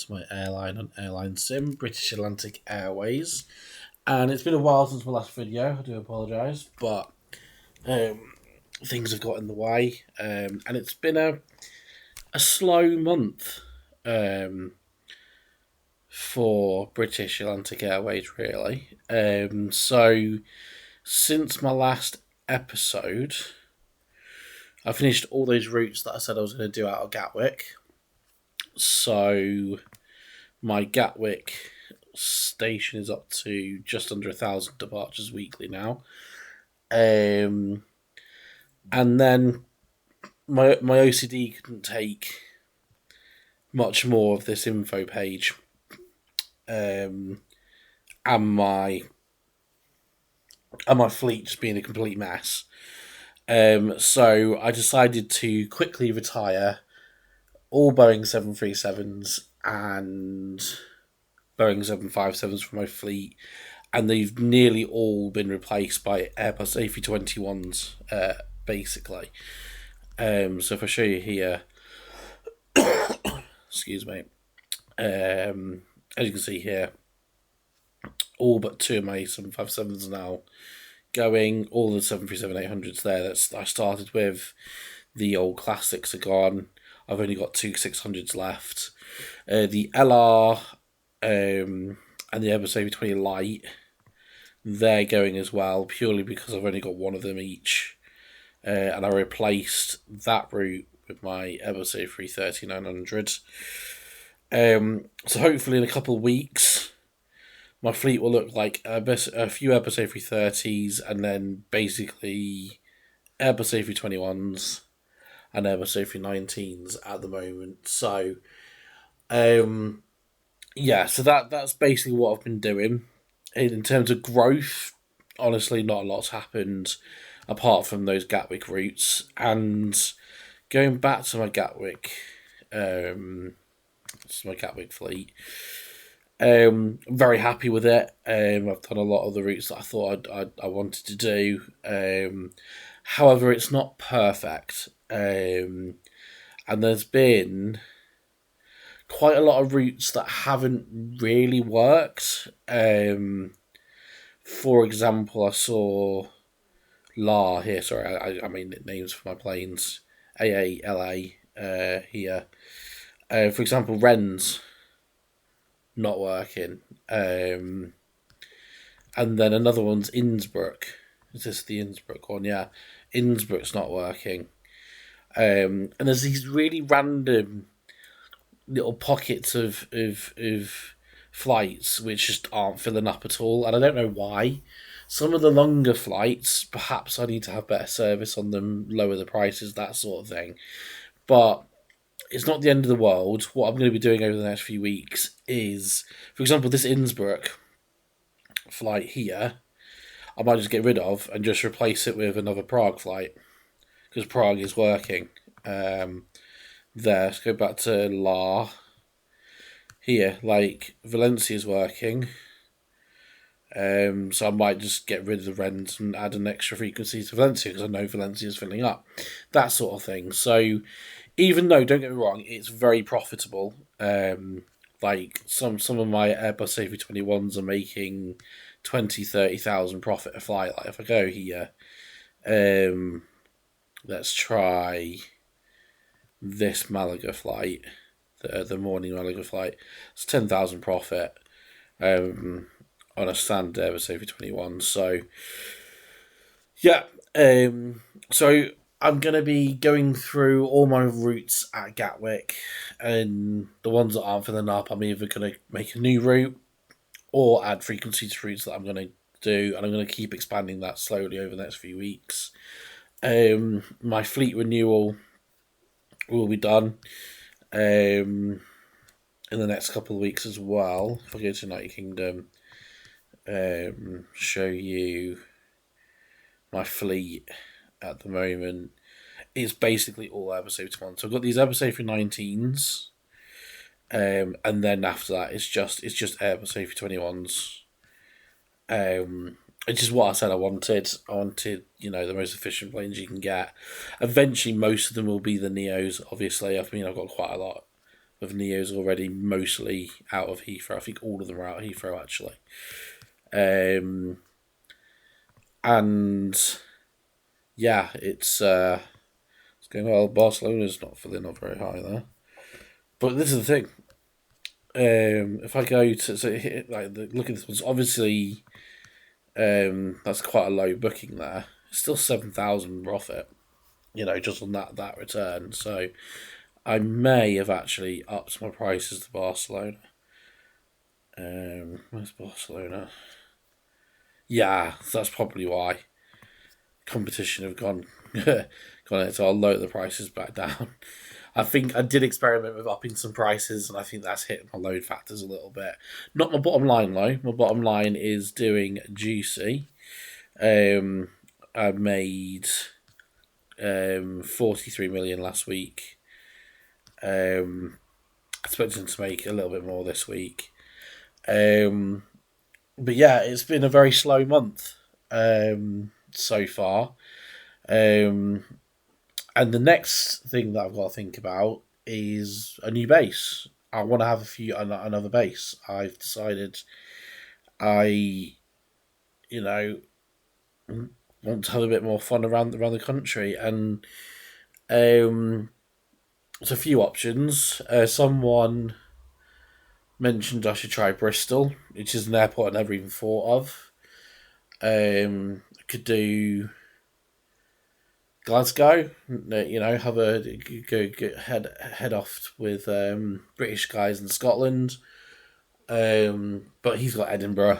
to my airline on Airlinesim, British Atlantic Airways. And it's been a while since my last video, I do apologise, but um, things have got in the way. And it's been a slow month for British Atlantic Airways, really. So, since my last episode, I finished all those routes that I said I was going to do out of Gatwick. So my Gatwick station is up to just under 1,000 departures weekly now. And then my OCD couldn't take much more of this info page. And my fleet just being a complete mess. So I decided to quickly retire all Boeing 737s and Boeing 757s from my fleet, and they've nearly all been replaced by Airbus A321s, basically. So if I show you here, excuse me, as you can see here, all but two of my 757s are now going. All the 737-800s there that I started with, the old classics are gone. I've only got two 600s left. The LR and the Airbus A320 Light, they're going as well, purely because I've only got one of them each. And I replaced that route with my Airbus A330-900. So hopefully in a couple of weeks, my fleet will look like a few Airbus A330s and then basically Airbus A321s and Airbus A319s at the moment. So, so that's basically what I've been doing. In terms of growth, honestly, not a lot's happened apart from those Gatwick routes. And going back to my Gatwick, fleet. I'm very happy with it. I've done a lot of the routes that I thought I wanted to do. However, it's not perfect. And there's been quite a lot of routes that haven't really worked. For example, I saw LA here. Sorry, I mean names for my planes. AALA here. For example, Rennes not working. And then another one's Innsbruck. Is this the Innsbruck one? Yeah. Innsbruck's not working. And there's these really random little pockets of flights which just aren't filling up at all, and I don't know why. Some of the longer flights, perhaps I need to have better service on them, lower the prices, that sort of thing. But it's not the end of the world. What I'm going to be doing over the next few weeks is, for example, this Innsbruck flight here, I might just get rid of and just replace it with another Prague flight, because Prague is working. There, let's go back to La. Here, like, Valencia's working. So I might just get rid of the Rennes and add an extra frequency to Valencia, because I know Valencia's filling up. That sort of thing. So even though, don't get me wrong, it's very profitable. Like some of my Airbus A321s are making 20,000-30,000 profit a flight. Like if I go here, let's try this Malaga flight, the morning Malaga flight. It's 10,000 profit on a standard Airbus A321. So yeah, so I'm going to be going through all my routes at Gatwick, and the ones that aren't filling up, I'm either going to make a new route or add frequency to routes that I'm going to do, and I'm going to keep expanding that slowly over the next few weeks. My fleet renewal will be done in the next couple of weeks as well. If I go to United Kingdom, show you my fleet at the moment, it's basically all Airbus A321. So I've got these Airbus A319s, and then after that it's just Airbus A321s. Which is what I said I wanted. I wanted, the most efficient planes you can get. Eventually, most of them will be the Neos, obviously. I mean, I've got quite a lot of Neos already, mostly out of Heathrow. I think all of them are out of Heathrow, actually. And yeah, it's going well. Barcelona's not filling up very high there. But this is the thing. If I go to look at this one, obviously that's quite a low booking there. It's still 7,000 profit, just on that return. So I may have actually upped my prices to Barcelona. Where's Barcelona? Yeah, so that's probably why competition have gone in. So I'll lower the prices back down. I think I did experiment with upping some prices, and I think that's hit my load factors a little bit. Not my bottom line though. My bottom line is doing juicy. I made 43 million last week. Expecting to make a little bit more this week. But yeah, it's been a very slow month so far. And the next thing that I've got to think about is a new base. I want to have another base. I've decided I, want to have a bit more fun around the country, and there's a few options. Someone mentioned I should try Bristol, which is an airport I never even thought of. I could do Glasgow, have a go head off with British guys in Scotland. But he's got Edinburgh.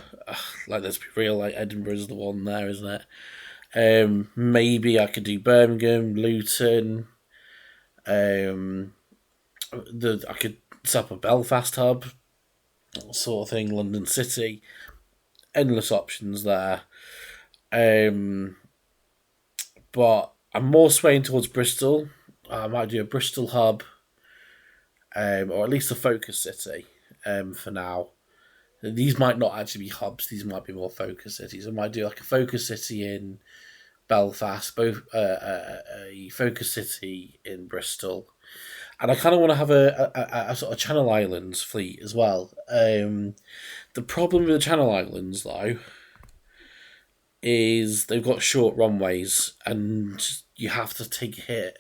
Let's be real, Edinburgh's the one there, isn't it? Maybe I could do Birmingham, Luton. I could set up a Belfast hub, sort of thing. London City, endless options there. But I'm more swaying towards Bristol. I might do a Bristol hub, or at least a focus city, for now. These might not actually be hubs. These might be more focus cities. I might do like a focus city in Belfast, both a focus city in Bristol, and I kind of want to have a sort of Channel Islands fleet as well. The problem with the Channel Islands, though, is they've got short runways, and you have to take a hit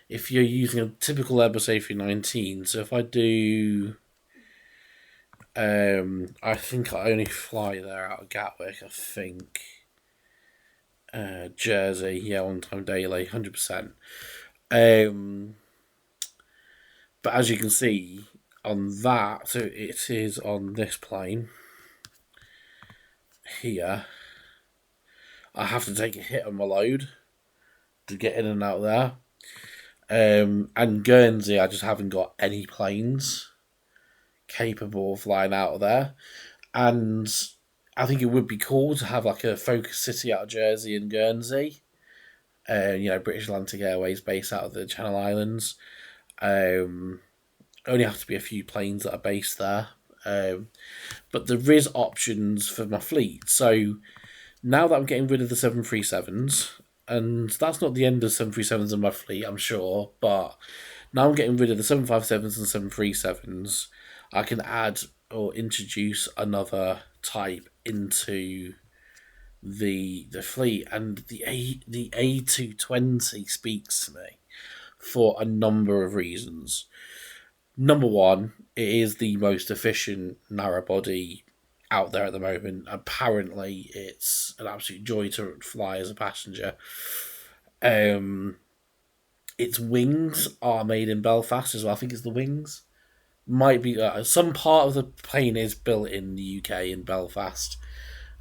if you're using a typical Airbus A319. So if I do, I think I only fly there out of Gatwick. I think Jersey, yeah, on time daily, 100%. But as you can see on that, so it is on this plane here. I have to take a hit on my load to get in and out there. And Guernsey, I just haven't got any planes capable of flying out of there. And I think it would be cool to have like a focus city out of Jersey and Guernsey. British Atlantic Airways base out of the Channel Islands. Only have to be a few planes that are based there. But there is options for my fleet. So now that I'm getting rid of the 737s, and that's not the end of 737s in my fleet, I'm sure, but now I'm getting rid of the 757s and 737s, I can add or introduce another type into the fleet, and the A220 speaks to me for a number of reasons. Number one, it is the most efficient narrow body out there at the moment. Apparently, it's an absolute joy to fly as a passenger. Its wings are made in Belfast as well. I think it's the wings. Might be some part of the plane is built in the UK in Belfast,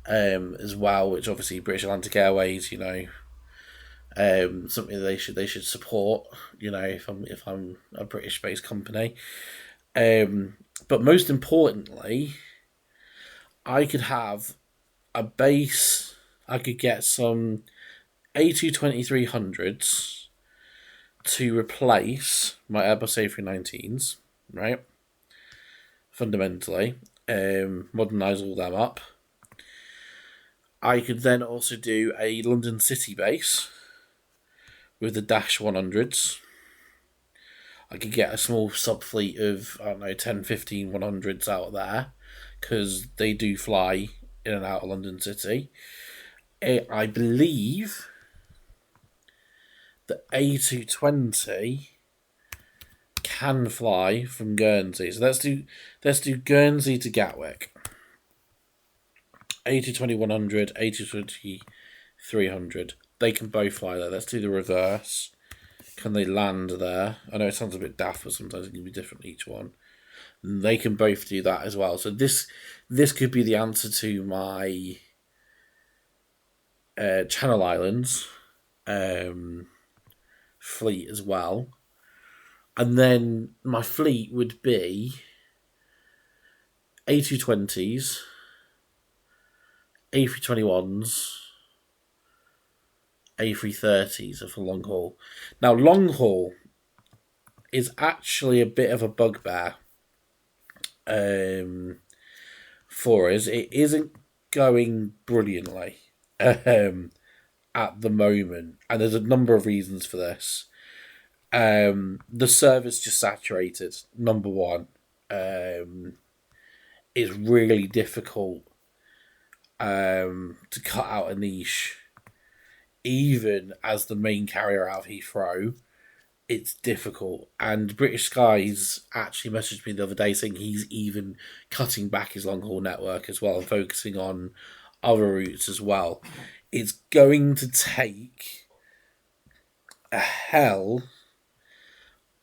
as well. Which obviously British Atlantic Airways, something they should support. If I'm a British based company, but most importantly, I could have a base. I could get some A220-300s to replace my Airbus A319s, right? Fundamentally, modernise all them up. I could then also do a London City base with the Dash 100s. I could get a small sub fleet of, I don't know, 10, 15, 100s out there, because they do fly in and out of London City. I believe the A220 can fly from Guernsey. So let's do Guernsey to Gatwick. A220 100, A220 300. They can both fly there. Let's do the reverse. Can they land there? I know it sounds a bit daft, but sometimes it can be different each one. And they can both do that as well. So this could be the answer to my Channel Islands fleet as well. And then my fleet would be A220s, A321s, A330s are for long haul. Now, long haul is actually a bit of a bugbear for us. It isn't going brilliantly at the moment, and there's a number of reasons for this. The service just saturated. Number one, it's really difficult to cut out a niche, even as the main carrier out of Heathrow. It's difficult, and British Skies actually messaged me the other day saying he's even cutting back his long haul network as well and focusing on other routes as well. It's going to take a hell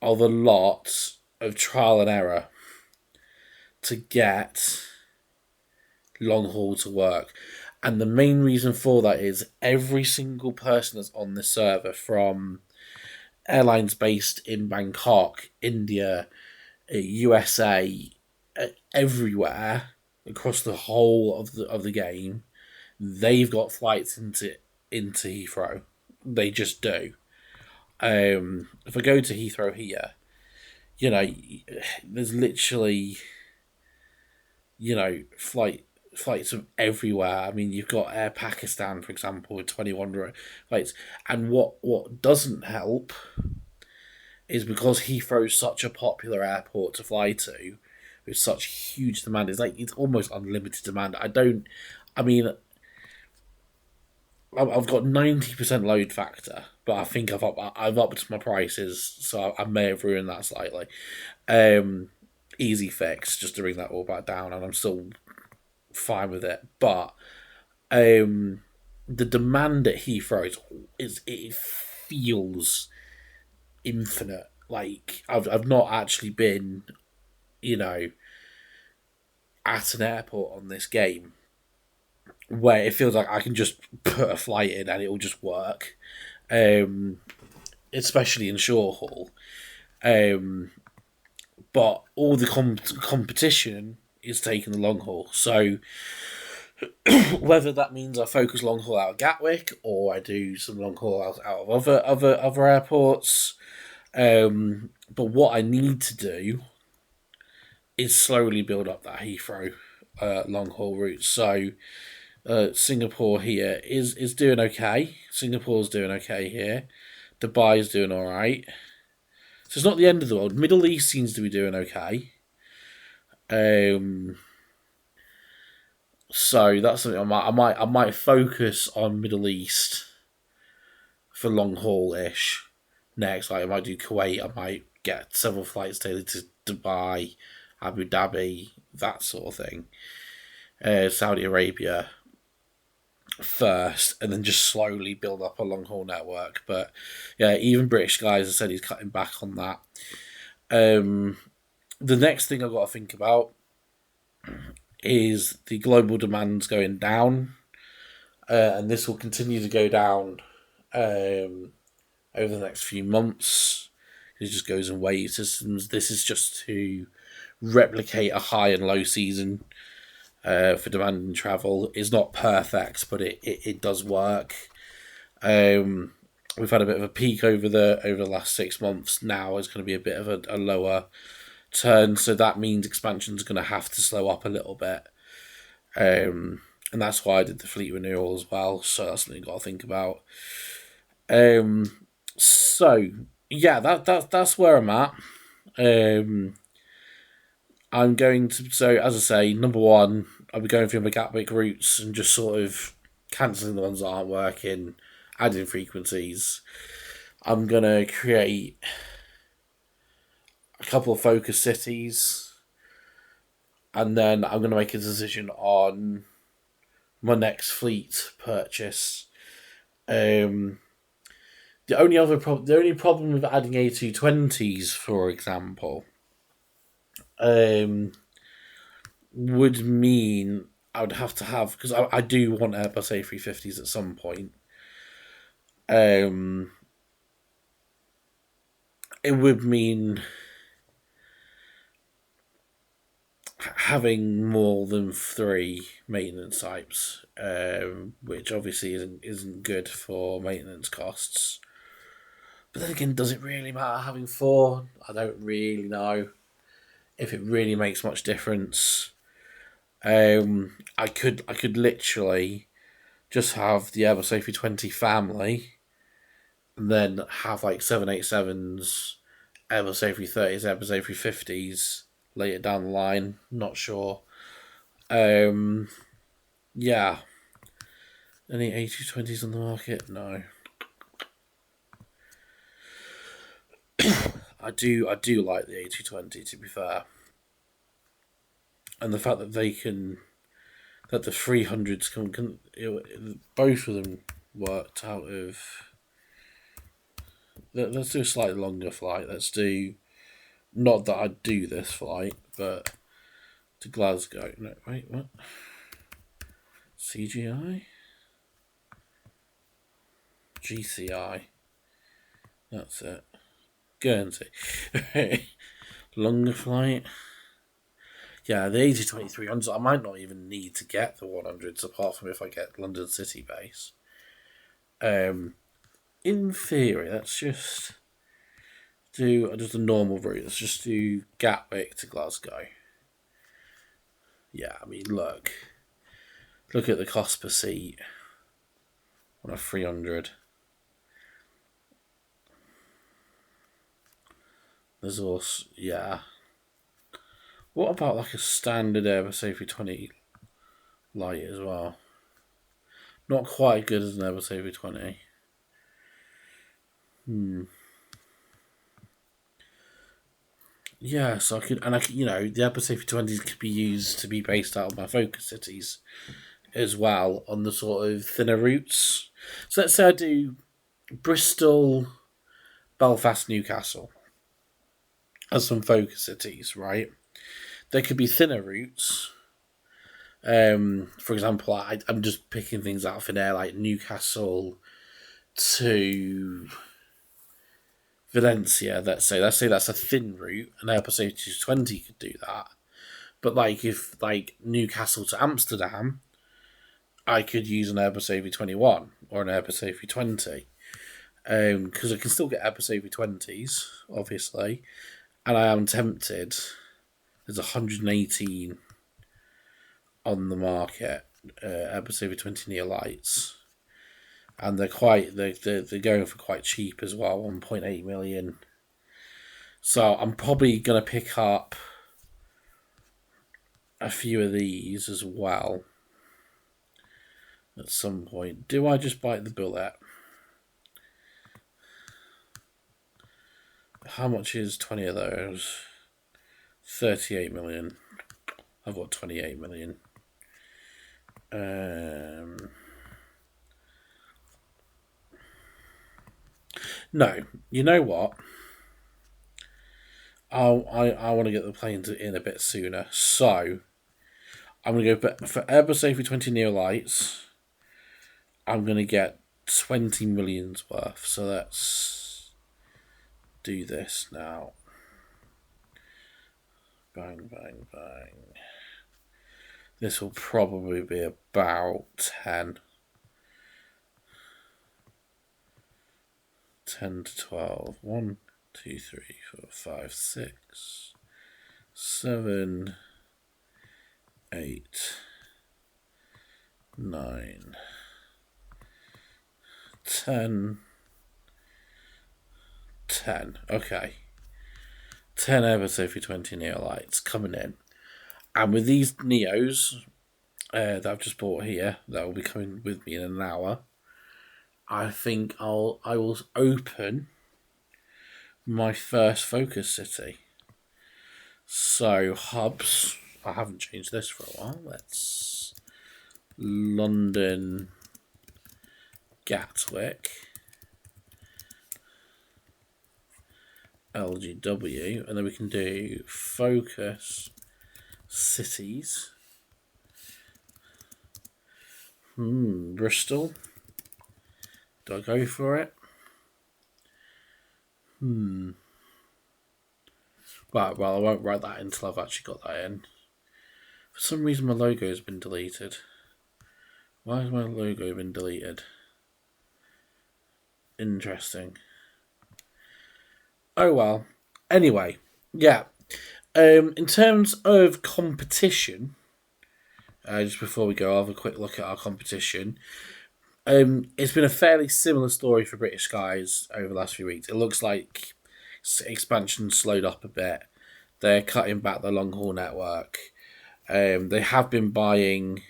of a lot of trial and error to get long haul to work. And the main reason for that is every single person that's on the server, from airlines based in Bangkok, India, USA, everywhere across the whole of the game, they've got flights into Heathrow. They just do. If I go to Heathrow here, there's literally, flights from everywhere. I mean, you've got Air Pakistan, for example, with 21 flights. And what doesn't help is because Heathrow's such a popular airport to fly to, with such huge demand, it's almost unlimited demand. I've got 90% load factor, but I think I've upped my prices, so I may have ruined that slightly. Easy fix, just to bring that all back down, and I'm still fine with it. But the demand at Heathrow it feels infinite. Like I've not actually been, at an airport on this game where it feels like I can just put a flight in and it will just work. Especially in short haul. But all the competition is taking the long haul. So whether that means I focus long haul out of Gatwick or I do some long haul out of other airports. But what I need to do is slowly build up that Heathrow long haul route. So Singapore here is doing okay. Singapore's doing okay here. Dubai's doing all right. So it's not the end of the world. Middle East seems to be doing okay. So that's something I might focus on Middle East for long haul ish next. Like I might do Kuwait. I might get several flights daily to Dubai, Abu Dhabi, that sort of thing. Saudi Arabia first, and then just slowly build up a long haul network. But yeah, even British Skies have said he's cutting back on that. The next thing I've got to think about is the global demand's going down, and this will continue to go down over the next few months. It just goes in wave systems. This is just to replicate a high and low season for demand and travel. It's not perfect, but it does work. We've had a bit of a peak over the last 6 months. Now it's going to be a bit of a lower turn, so that means expansion is going to have to slow up a little bit. And that's why I did the fleet renewal as well. So that's something you've got to think about. So yeah, that's where I'm at. Um, I'm going to, so as I say, number one, I'll be going through my Gatwick routes and just sort of cancelling the ones that aren't working, adding frequencies. I'm gonna create a couple of focus cities, and then I'm gonna make a decision on my next fleet purchase. Um, the only problem with adding A220s, for example, um, would mean I would have to have, because I do want Airbus A350s at some point. Um, it would mean having more than three maintenance types, which obviously isn't good for maintenance costs. But then again, does it really matter having four? I don't really know if it really makes much difference. I could literally just have the Airbus A320 family, and then have like 787s, Airbus A330s, Airbus A350s later down the line. Not sure. Um, yeah. Any A220s on the market? No. I do like the A220, to be fair, and the fact that the 300s both of them worked out of. Let's do a slightly longer flight. Let's do, not that I'd do this flight, but to Glasgow. No, wait, what? CGI? GCI. That's it. Guernsey. Longer flight. Yeah, the A320-300s, I might not even need to get the 100s apart from if I get London City base. In theory, let's just a normal route. Let's just do Gatwick to Glasgow. Yeah, I mean, look at the cost per seat on a 300. There's also, yeah. What about like a standard Airbus A320 light as well? Not quite as good as an Airbus A320. Yeah, so the Airbus A320s could be used to be based out of my focus cities as well on the sort of thinner routes. So let's say I do Bristol, Belfast, Newcastle as some focus cities, right? There could be thinner routes. For example, I'm just picking things out of thin air, like Newcastle to Valencia. Let's say that's a thin route. An Airbus A220 could do that. But like if like Newcastle to Amsterdam, I could use an Airbus A321 or an Airbus A320 because I can still get Airbus A320s, obviously, and I am tempted. There's 118 on the market, Airbus A320 neo lights, and they're going for quite cheap as well, 1.8 million. So I'm probably gonna pick up a few of these as well at some point. Do I just bite the bullet? How much is 20 of those? 38 million. I've got 28 million. No, you know what? I want to get the planes in a bit sooner. So I'm going to go for Airbus A320 Neo Lights. I'm going to get 20 millions worth. So let's do this now. Bang, bang, bang. This will probably be about 10. 10 to 12. 1, 2, 3, 4, 5, 6, 7, 8, 9, 10, 10. Okay. 10 Airbus A320 Neo lights coming in. And with these Neos that I've just bought here, that will be coming with me in an hour, I think I will open my first focus city. So hubs, I haven't changed this for a while. Let's London Gatwick LGW, and then we can do focus cities. Bristol. Do I go for it? Well, I won't write that until I've actually got that in. For some reason, my logo has been deleted. Why has my logo been deleted? Interesting. Oh well. Anyway, yeah. In terms of competition, just before we go, I'll have a quick look at our competition. It's been a fairly similar story for British Skies over the last few weeks. It looks like expansion slowed up a bit. They're cutting back the long haul network. They have been buying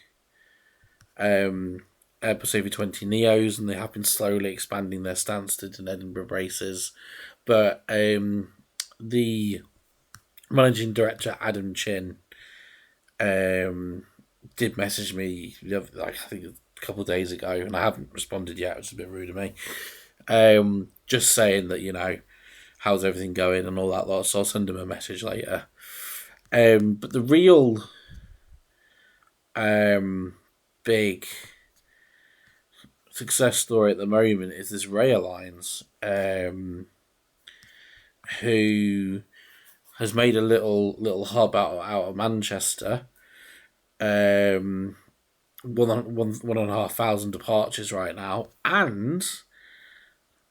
Airbus A320 Neos, and they have been slowly expanding their Stansted and Edinburgh bases. But the managing director, Adam Chin, did message me, I think a couple of days ago, and I haven't responded yet. It's a bit rude of me. Just saying that, how's everything going and all that lot. So I'll send him a message later. But the real big success story at the moment is this Airlines, who has made a little hub out of Manchester. 1,500 departures right now, and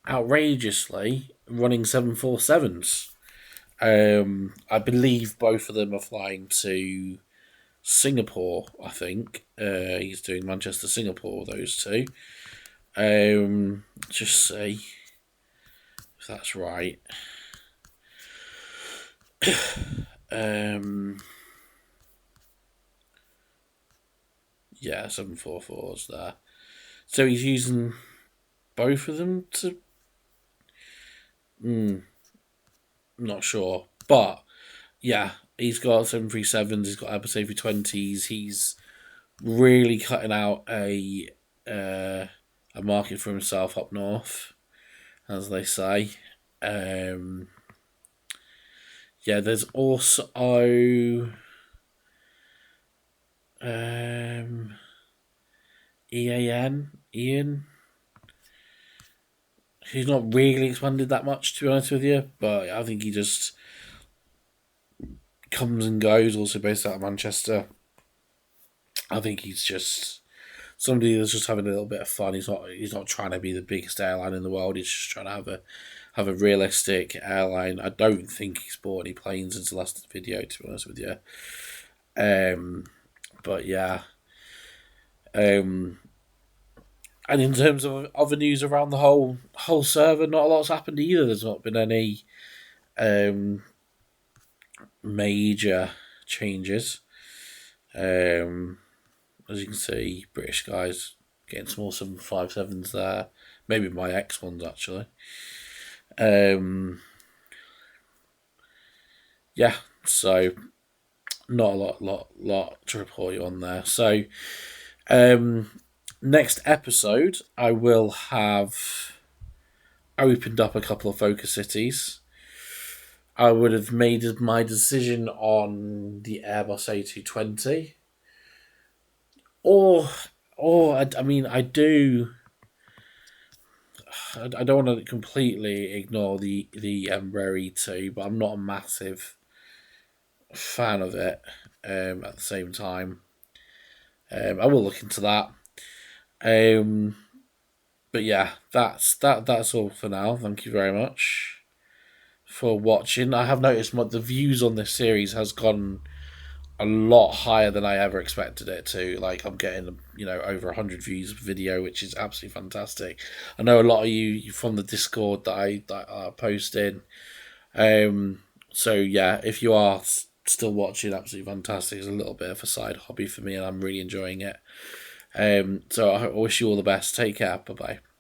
outrageously running 747s. I believe both of them are flying to Singapore. I think he's doing Manchester, Singapore. Those two. Just see if that's right. Yeah, 744s there. So he's using both of them to. Not sure, but yeah, he's got 737s. He's got Airbus A320s. He's really cutting out a market for himself up north, as they say. Yeah, there's also Ian. He's not really expanded that much, to be honest with you, but I think he just comes and goes, also based out of Manchester. I think he's just somebody that's just having a little bit of fun. He's not trying to be the biggest airline in the world. He's just trying to have a realistic airline. I don't think he's bought any planes since the last video, to be honest with you. But yeah. And in terms of other news around the whole server, not a lot's happened either. There's not been any major changes. As you can see, British Skies getting small 757s there. Maybe my X ones actually. Yeah, so not a lot to report you on there. So next episode, I will have opened up a couple of focus cities. I would have made my decision on the Airbus A220. Or I mean, I don't want to completely ignore the Embraer E2, but I'm not a massive fan of it. At the same time, I will look into that. But yeah, that's all for now. Thank you very much for watching. I have noticed the views on this series has gone a lot higher than I ever expected it to. Like, I'm getting, over 100 views of video, which is absolutely fantastic. I know a lot of you from the Discord that are posting. Um, so yeah, if you are still watching, absolutely fantastic. It's a little bit of a side hobby for me, and I'm really enjoying it. So I wish you all the best. Take care. Bye bye.